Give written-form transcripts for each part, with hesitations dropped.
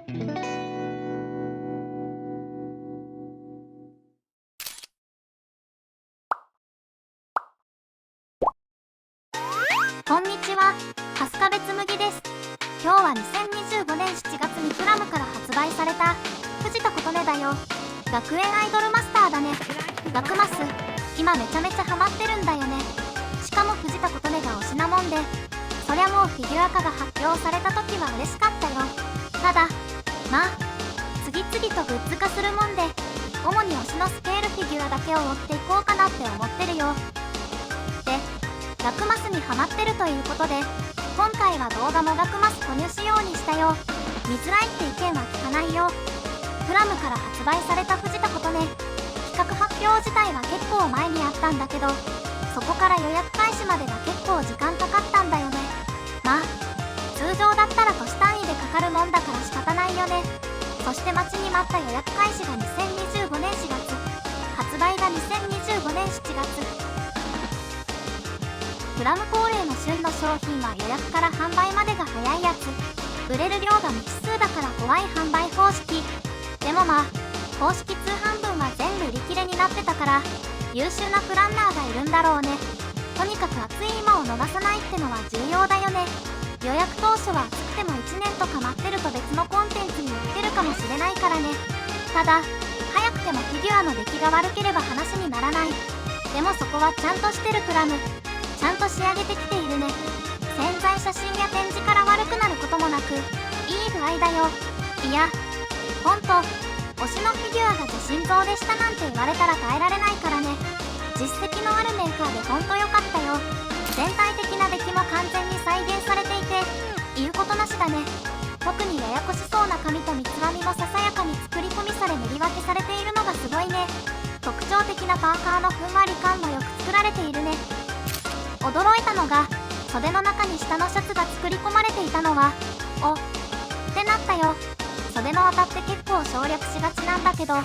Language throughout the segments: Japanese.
こんにちは、春日部つむぎです。今日は2025年7月にプラムから発売された藤田琴音だよ。学園アイドルマスターだね。学マス、今めちゃめちゃハマってるんだよね。しかも藤田琴音が推しなもんで、そりゃもうフィギュア化が発表された時は嬉しかったよ。ただまあ次々とグッズ化するもんで、主に推しのスケールフィギュアだけを追っていこうかなって思ってるよ。で、学マスにハマってるということで、今回は動画も学マス購入しようにしたよ。見づらいって意見は聞かないよ。プラムから発売された藤田琴音、企画発表自体は結構前にあったんだけど、そこから予約開始までが結構時間かかったんだよね。まあ通常だったら年単位でかかるもんだから仕方ないよね。そして待ちに待った予約開始が2025年4月、発売が2025年7月。プラム恒例の旬の商品は予約から販売までが早いやつ。売れる量が未知数だから怖い販売方式。でもまあ公式通販分は全部売り切れになってたから、優秀なプランナーがいるんだろうね。とにかく熱い今を逃さないってのは重要だよね。予約当初は暑くても1年とか待ってると別のコンテンツに売ってるかもしれないからね。ただ早くてもフィギュアの出来が悪ければ話にならない。でもそこはちゃんとしてるプラム、ちゃんと仕上げてきているね。潜在写真や展示から悪くなることもなく、いい具合だよ。いやほんと、推しのフィギュアが自信増でしたなんて言われたら耐えられないからね。実績のあるメーカーでほんと良かったよ。全体的な出来も完全に再現されていて、言うことなしだね。特にややこしそうな紙と三つ編みもささやかに作り込みされ塗り分けされているのがすごいね。特徴的なパーカーのふんわり感もよく作られているね。驚いたのが、袖の中に下のシャツが作り込まれていたのは、おってなったよ。袖の綿って結構省略しがちなんだけど、こ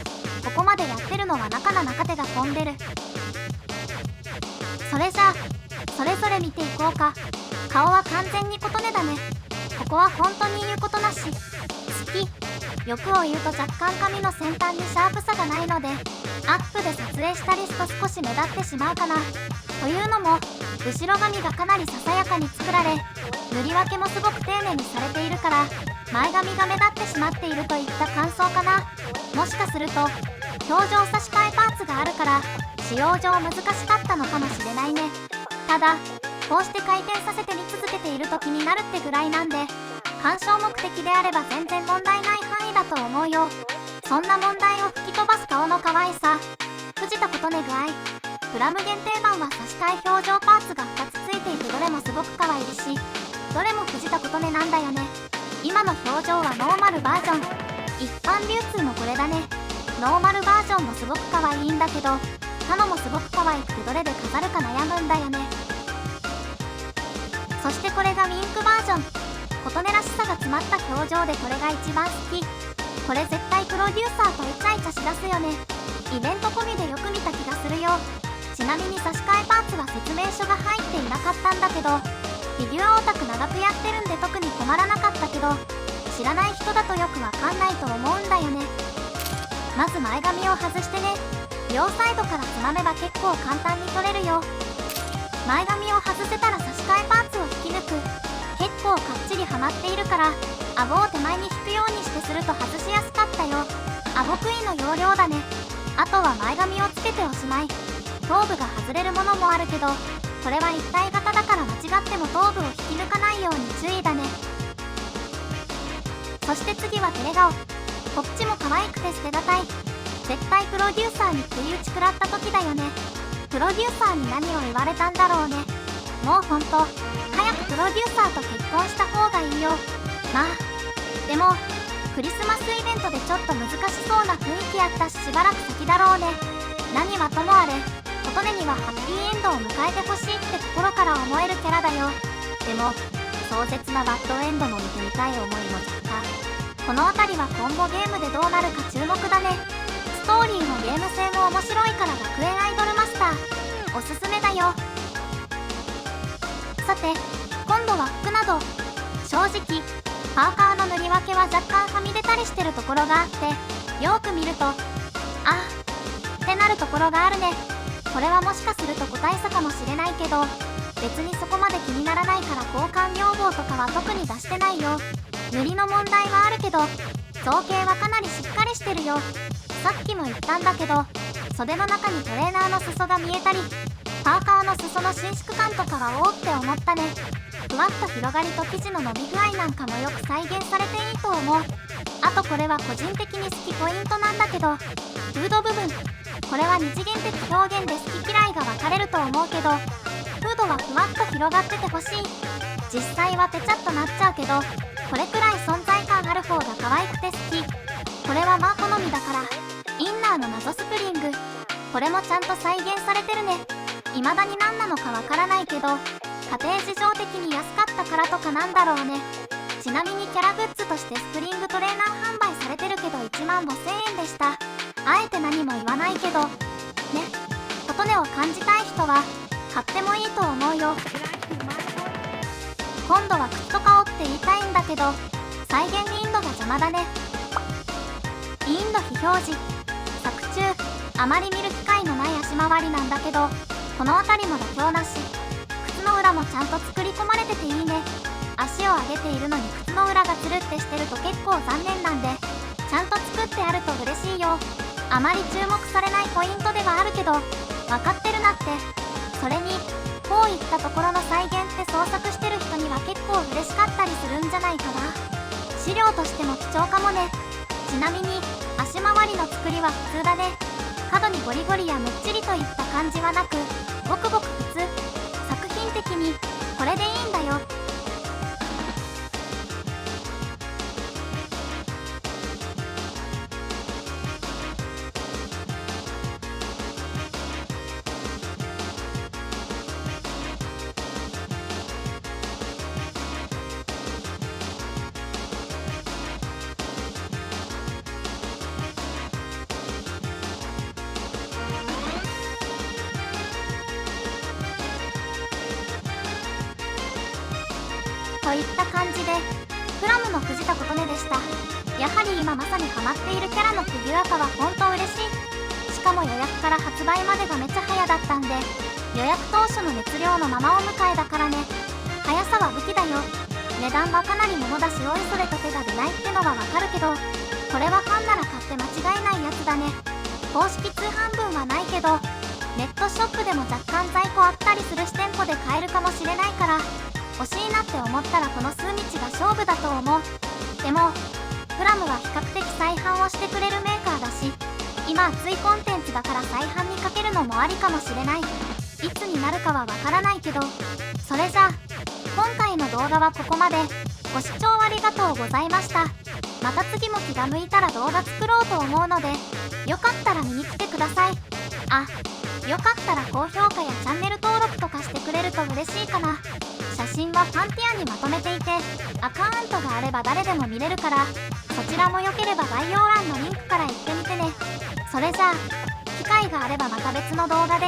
こまでやってるのは中の中手が飛んでる。それじゃあそれぞれ見ていこうか。顔は完全に琴音だね。ここは本当に言うことなし。好き。欲を言うと若干髪の先端にシャープさがないので、アップで撮影したりすと少し目立ってしまうかな。というのも後ろ髪がかなりささやかに作られ、塗り分けもすごく丁寧にされているから、前髪が目立ってしまっているといった感想かな。もしかすると表情差し替えパーツがあるから使用上難しかったのかもしれないね。ただこうして回転させて見続けていると気になるってぐらいなんで、鑑賞目的であれば全然問題ない範囲だと思うよ。そんな問題を吹き飛ばす顔の可愛さ、藤田琴音具合。プラム限定版は差し替え表情パーツが2つついていて、どれもすごく可愛いし、どれも藤田琴音なんだよね。今の表情はノーマルバージョン。一般流通もこれだね。ノーマルバージョンもすごく可愛いんだけど、他のもすごく可愛くてどれで飾るか悩むんだよね。そしてこれがウィンクバージョン。琴音らしさが詰まった表情でこれが一番好き。これ絶対プロデューサーとイチャイチャしだすよね。イベント込みでよく見た気がするよ。ちなみに差し替えパーツは説明書が入っていなかったんだけど、フィギュアオタク長くやってるんで特に困らなかったけど、知らない人だとよくわかんないと思うんだよね。まず前髪を外してね。両サイドからつまめば結構簡単に取れるよ。前髪を外せたら差し替えパーツを引き抜く。結構かっちりはまっているから、顎を手前に引くようにしてすると外しやすかったよ。顎クイの要領だね。あとは前髪をつけておしまい。頭部が外れるものもあるけど、これは一体型だから間違っても頭部を引き抜かないように注意だね。そして次はテレ顔。こっちも可愛くて捨てがたい。絶対プロデューサーに不意打ち食らった時だよね。プロデューサーに何を言われたんだろうね。もうほんと早くプロデューサーと結婚した方がいいよ。まあでもクリスマスイベントでちょっと難しそうな雰囲気やったし、しばらく先だろうね。何はともあれ琴音にはハッピーエンドを迎えてほしいって心から思えるキャラだよ。でも壮絶なバッドエンドも見てみたい思いも若干。この辺りは今後ゲームでどうなるか注目だね。ストーリーもゲーム性も面白いから学園アイドルマスターおすすめだよ。さて今度は服など。正直パーカーの塗りり分けは若干はみ出たりしてるところがあって、よーく見るとってなるところがあるね。これはもしかすると個体差かもしれないけど、別にそこまで気にならないから交換要望とかは特に出してないよ。塗りの問題はあるけど造形はかなりしっかりしてるよ。さっきも言ったんだけど、袖の中にトレーナーの裾が見えたり、パーカーの裾の伸縮感とかはおおって思ったね。ふわっと広がりと生地の伸び具合なんかもよく再現されていいと思う。あとこれは個人的に好きポイントなんだけど、フード部分。これは二次元的表現で好き嫌いが分かれると思うけど、フードはふわっと広がっててほしい。実際はペチャっとなっちゃうけど、これくらい存在感ある方が可愛くて好き。これはまあ好みだから。インナーの謎スプリング、これもちゃんと再現されてるね。未だに何なのかわからないけど、家庭事情的に安かったからとかなんだろうね。ちなみにキャラグッズとしてスプリングトレーナー販売されてるけど1万5000円でした。あえて何も言わないけどね。琴音を感じたい人は買ってもいいと思うよ。今度は靴とかをって言いたいんだけど、再現インドが邪魔だね。インド非表示、作中あまり見る機会のない足回りなんだけど、この辺りも妥協なし。靴の裏もちゃんと作り込まれてていいね。足を上げているのに靴の裏がつるってしてると結構残念なんで、ちゃんと作ってあると嬉しいよ。あまり注目されないポイントではあるけど、分かってるなって。それにこういったところの再現って創作してる人には結構嬉しかったりするんじゃないかな。資料としても貴重かもね。ちなみに足回りの作りは普通だね。角にゴリゴリやむっちりといった感じはなく、ごくごく普通。作品的にこれでいいんだよ。といった感じで、プラムの藤田琴音でした。やはり今まさにハマっているキャラのフィギュア化は本当嬉しい。しかも予約から発売までがめちゃ早だったんで、予約当初の熱量のままお迎えだからね。速さは武器だよ。値段はかなり物だし、おいそれと手が出ないってのはわかるけど、これはファンなら買って間違いないやつだね。公式通販分はないけど、ネットショップでも若干在庫あったりするし店舗で買えるかもしれないから、欲しいなって思ったらこの数日が勝負だと思う。でもプラムは比較的再販をしてくれるメーカーだし、今熱いコンテンツだから再販にかけるのもありかもしれない。いつになるかはわからないけど。それじゃあ今回の動画はここまで。ご視聴ありがとうございました。また次も気が向いたら動画作ろうと思うので、よかったら見に来てください。あ、よかったら高評価やチャンネル登録とかしてくれると嬉しいかな。写真はファンティアにまとめていて、アカウントがあれば誰でも見れるから、そちらもよければ概要欄のリンクから行ってみてね。それじゃあ機会があればまた別の動画で